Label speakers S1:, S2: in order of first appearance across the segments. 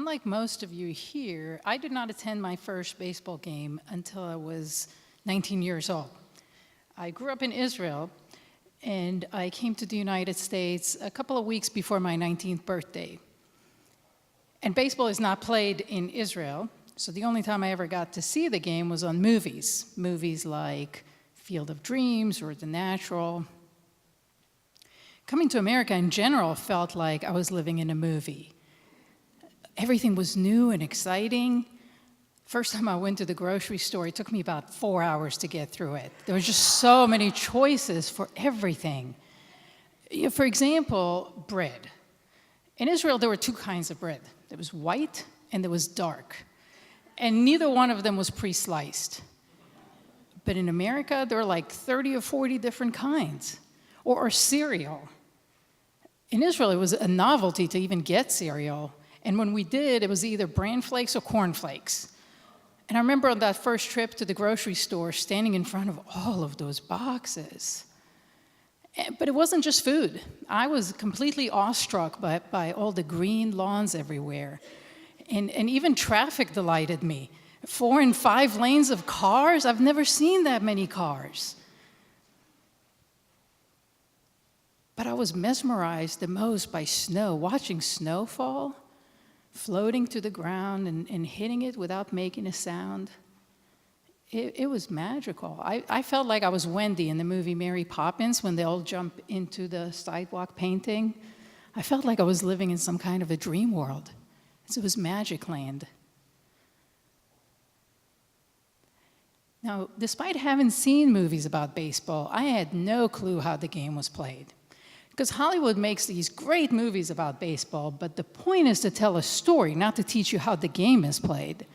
S1: unlike most of you here, I did not attend my first baseball game until I was 19 years old. I grew up in Israel, and I came to the United States a couple of weeks before my 19th birthday. And baseball is not played in Israel, so the only time I ever got to see the game was on movies. Movies like Field of Dreams or The Natural. Coming to America in general felt like I was living in a movie. Everything was new and exciting. First time I went to the grocery store, it took me about 4 hours to get through it. There were just so many choices for everything. For example, bread. In Israel, there were two kinds of bread. There was white and there was dark. And neither one of them was pre-sliced. But in America, there were like 30 or 40 different kinds. Or cereal. In Israel, it was a novelty to even get cereal. And when we did, it was either bran flakes or corn flakes. And I remember on that first trip to the grocery store, standing in front of all of those boxes. But it wasn't just food. I was completely awestruck by all the green lawns everywhere. And even traffic delighted me. 4 and 5 lanes of cars? I've never seen that many cars. But I was mesmerized the most by snow, watching snow fall, floating to the ground and hitting it without making a sound. It was magical. I felt like I was Wendy in the movie Mary Poppins when they all jump into the sidewalk painting. I felt like I was living in some kind of a dream world. It was magic land. Now, despite having seen movies about baseball, I had no clue how the game was played. Because Hollywood makes these great movies about baseball, but the point is to tell a story, not to teach you how the game is played.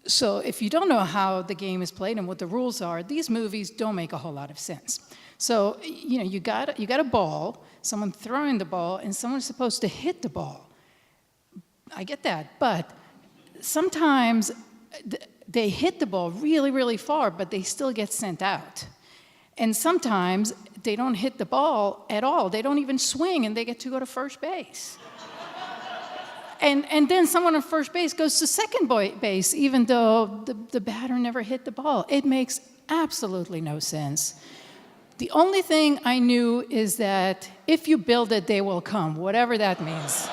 S1: So if you don't know how the game is played and what the rules are, these movies don't make a whole lot of sense. So, you got a ball, someone throwing the ball, and someone's supposed to hit the ball. I get that, but sometimes they hit the ball really, really far, but they still get sent out. And sometimes they don't hit the ball at all. They don't even swing, and they get to go to first base. And then someone on first base goes to second base, even though the batter never hit the ball. It makes absolutely no sense. The only thing I knew is that if you build it, they will come, whatever that means.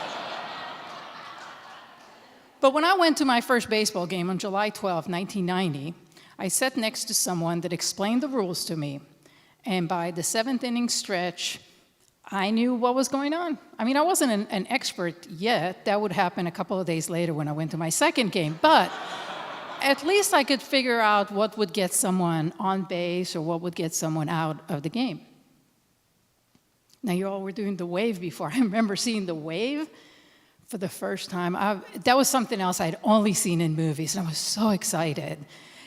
S1: But when I went to my first baseball game on July 12, 1990, I sat next to someone that explained the rules to me. And by the 7th inning stretch, I knew what was going on. I mean, I wasn't an expert yet. That would happen a couple of days later when I went to my second game. But at least I could figure out what would get someone on base or what would get someone out of the game. Now, you all were doing the wave before. I remember seeing the wave for the first time. That was something else I'd only seen in movies, and I was so excited.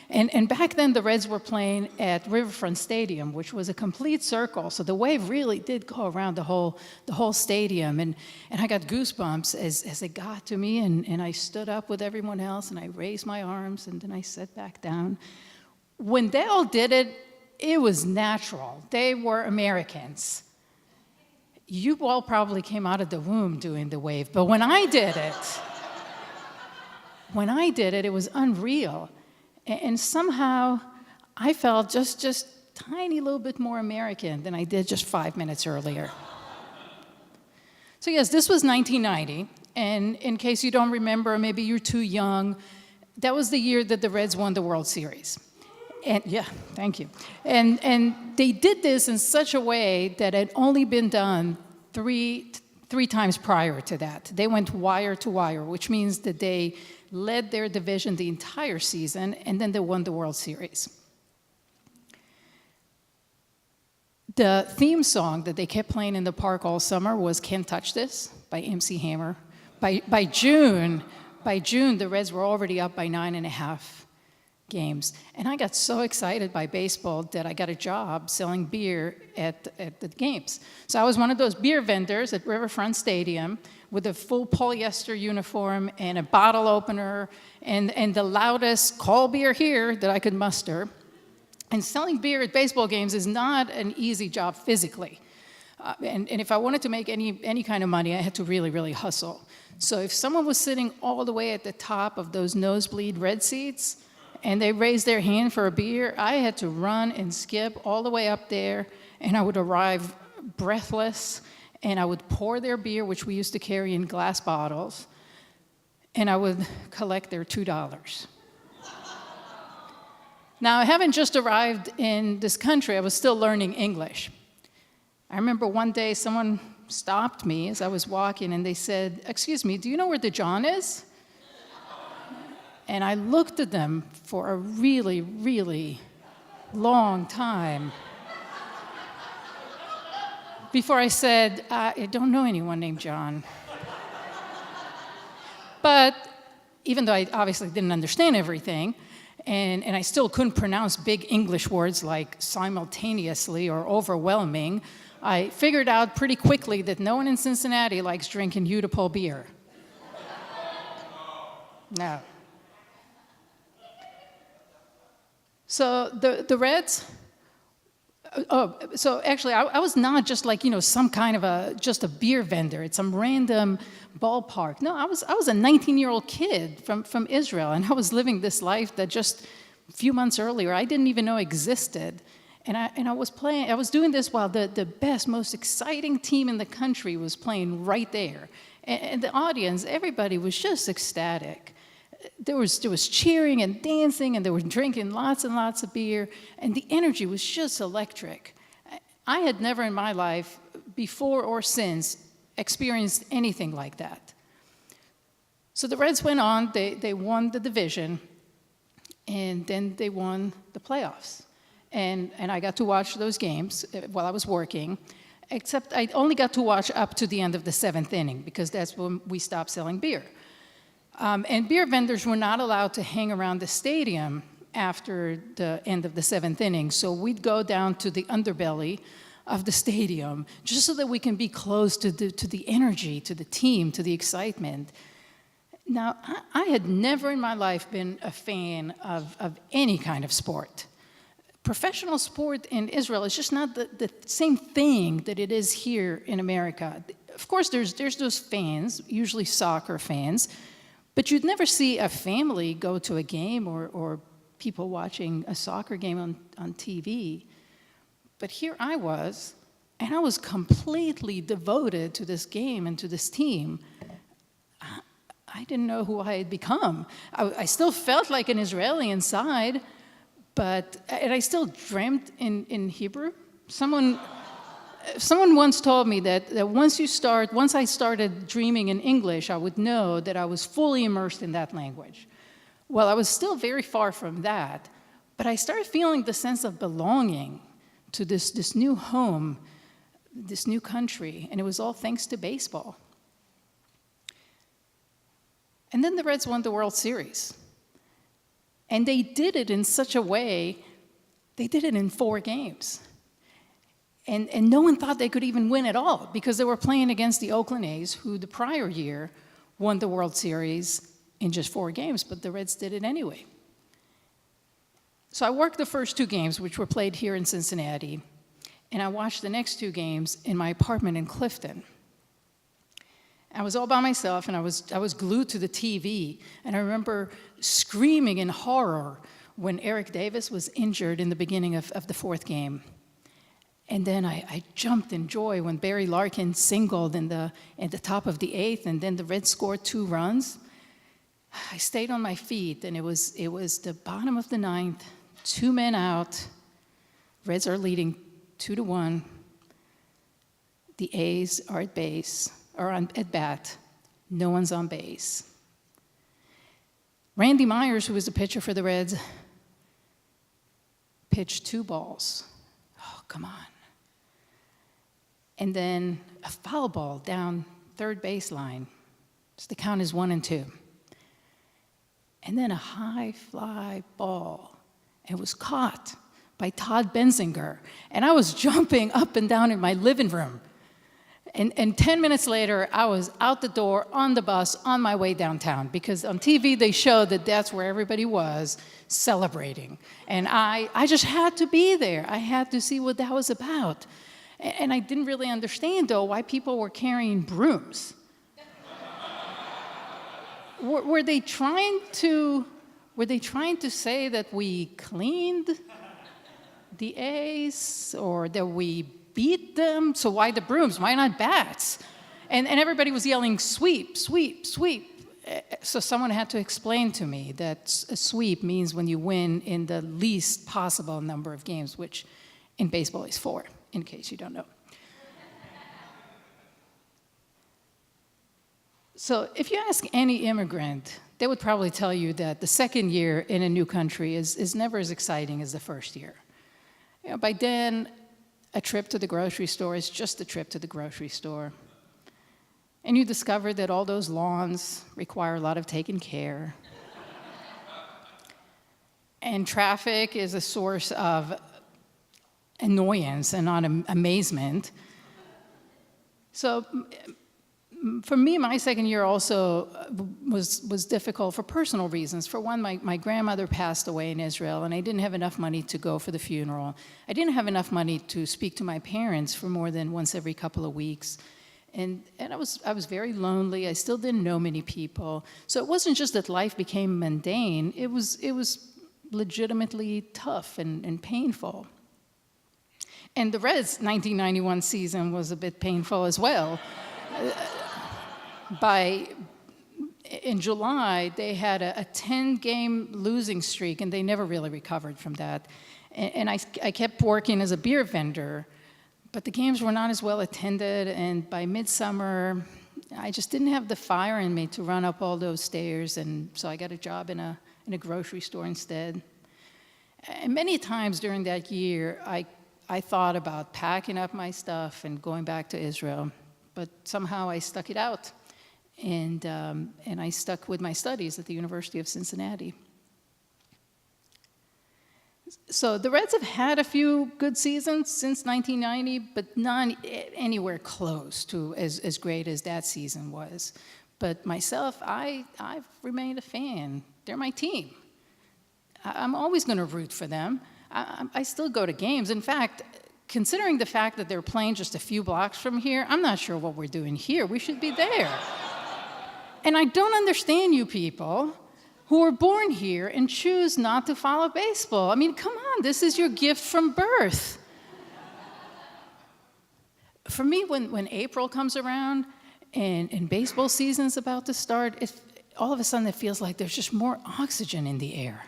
S1: And back then, the Reds were playing at Riverfront Stadium, which was a complete circle. So the wave really did go around the whole stadium. And I got goosebumps as it got to me. And I stood up with everyone else, and I raised my arms, and then I sat back down. When they all did it, it was natural. They were Americans. You all probably came out of the womb doing the wave. But when I did it, it was unreal. And somehow, I felt just tiny little bit more American than I did just 5 minutes earlier. So yes, this was 1990, and in case you don't remember, maybe you're too young, that was the year that the Reds won the World Series. And yeah, thank you. And they did this in such a way that had only been done three times prior to that. They went wire to wire, which means that they led their division the entire season, and then they won the World Series. The theme song that they kept playing in the park all summer was Can't Touch This by Emcee Hammer. By June, the Reds were already up by 9.5 games. And I got so excited by baseball that I got a job selling beer at the games. So I was one of those beer vendors at Riverfront Stadium with a full polyester uniform and a bottle opener and the loudest call beer here that I could muster. And selling beer at baseball games is not an easy job physically. And if I wanted to make any kind of money, I had to really, really hustle. So if someone was sitting all the way at the top of those nosebleed red seats, and they raised their hand for a beer, I had to run and skip all the way up there, and I would arrive breathless, and I would pour their beer, which we used to carry in glass bottles, and I would collect their $2. Now, I haven't just arrived in this country, I was still learning English. I remember one day someone stopped me as I was walking, and they said, "Excuse me, do you know where the John is?" And I looked at them for a really, really long time before I said, "I don't know anyone named John." But even though I obviously didn't understand everything, and I still couldn't pronounce big English words like simultaneously or overwhelming, I figured out pretty quickly that no one in Cincinnati likes drinking Utah beer. No. So the Reds, so actually I was not just like, some kind of just a beer vendor at some random ballpark. No, I was a 19-year-old kid from Israel, and I was living this life that just a few months earlier I didn't even know existed. And I was doing this while the best, most exciting team in the country was playing right there. And the audience, everybody was just ecstatic. There was cheering and dancing, and they were drinking lots and lots of beer, and the energy was just electric. I had never in my life, before or since, experienced anything like that. So the Reds went on, they won the division, and then they won the playoffs. And I got to watch those games while I was working, except I only got to watch up to the end of the 7th inning, because that's when we stopped selling beer. And beer vendors were not allowed to hang around the stadium after the end of the 7th inning, so we'd go down to the underbelly of the stadium just so that we can be close to the energy, to the team, to the excitement. Now, I had never in my life been a fan of any kind of sport. Professional sport in Israel is just not the same thing that it is here in America. Of course, there's those fans, usually soccer fans, but you'd never see a family go to a game or people watching a soccer game on TV. But here I was, and I was completely devoted to this game and to this team. I didn't know who I had become. I still felt like an Israeli inside, and I still dreamt in Hebrew. Someone once told me that once I started dreaming in English, I would know that I was fully immersed in that language. Well, I was still very far from that, but I started feeling the sense of belonging to this new home, this new country, and it was all thanks to baseball. And then the Reds won the World Series. And they did it in such a way, they did it in 4 games. And no one thought they could even win at all, because they were playing against the Oakland A's, who the prior year won the World Series in just 4 games, but the Reds did it anyway. So I worked the first 2 games, which were played here in Cincinnati, and I watched the next 2 games in my apartment in Clifton. I was all by myself, and I was glued to the TV, and I remember screaming in horror when Eric Davis was injured in the beginning of the 4th game. And then I jumped in joy when Barry Larkin singled at the top of the 8th, and then the Reds scored 2 runs. I stayed on my feet, and it was the bottom of the 9th, 2 men out. Reds are leading 2-1. The A's are at bat. No one's on base. Randy Myers, who was the pitcher for the Reds, pitched 2 balls. Oh, come on. And then a foul ball down third baseline. So the count is 1-2. And then a high fly ball. It was caught by Todd Benzinger. And I was jumping up and down in my living room. And 10 minutes later, I was out the door, on the bus, on my way downtown, because on TV they showed that that's where everybody was celebrating. And I just had to be there. I had to see what that was about. And I didn't really understand, though, why people were carrying brooms. Were they trying to say that we cleaned the A's or that we beat them? So why the brooms? Why not bats? And everybody was yelling, sweep, sweep, sweep. So someone had to explain to me that a sweep means when you win in the least possible number of games, which in baseball is 4, in case you don't know. So if you ask any immigrant, they would probably tell you that the second year in a new country is never as exciting as the first year. You know, by then, a trip to the grocery store is just a trip to the grocery store. And you discover that all those lawns require a lot of taking care. And traffic is a source of annoyance and not amazement. So for me, my second year also was difficult for personal reasons. For one, my grandmother passed away in Israel, and I didn't have enough money to go for the funeral. I didn't have enough money to speak to my parents for more than once every couple of weeks. And I was very lonely. I still didn't know many people. So it wasn't just that life became mundane. It was legitimately tough and painful. And the Reds' 1991 season was a bit painful as well. In July, they had a 10-game losing streak, and they never really recovered from that. And I kept working as a beer vendor, but the games were not as well attended, and by midsummer, I just didn't have the fire in me to run up all those stairs, and so I got a job in a grocery store instead. And many times during that year, I thought about packing up my stuff and going back to Israel, but somehow I stuck it out, and I stuck with my studies at the University of Cincinnati. So the Reds have had a few good seasons since 1990, but none anywhere close to as great as that season was. But myself, I've remained a fan. They're my team. I'm always going to root for them. I still go to games. In fact, considering the fact that they're playing just a few blocks from here, I'm not sure what we're doing here. We should be there. And I don't understand you people who are born here and choose not to follow baseball. I mean, come on, this is your gift from birth. For me, when April comes around and baseball season's about to start, all of a sudden it feels like there's just more oxygen in the air.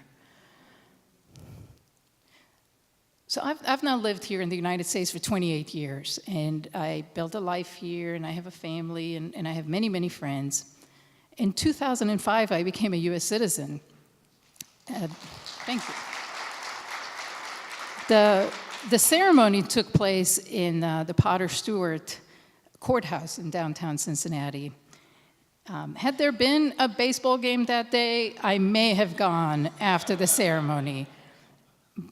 S1: So I've now lived here in the United States for 28 years, and I built a life here, and I have a family, and I have many, many friends. In 2005, I became a U.S. citizen. Thank you. The ceremony took place in the Potter Stewart courthouse in downtown Cincinnati. Had there been a baseball game that day, I may have gone after the ceremony,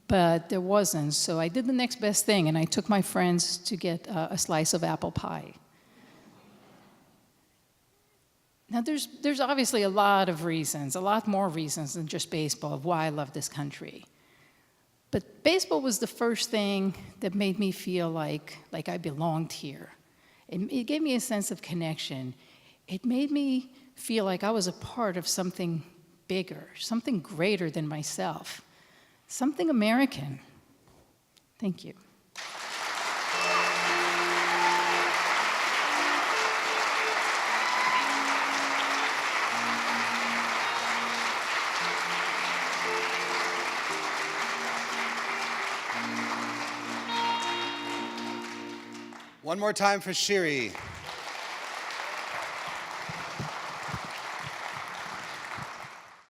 S1: but there wasn't. So I did the next best thing, and I took my friends to get a slice of apple pie. Now, there's obviously a lot of reasons, a lot more reasons than just baseball of why I love this country. But baseball was the first thing that made me feel like I belonged here. It gave me a sense of connection. It made me feel like I was a part of something bigger, something greater than myself, something American. Thank you.
S2: One more time for Shiri.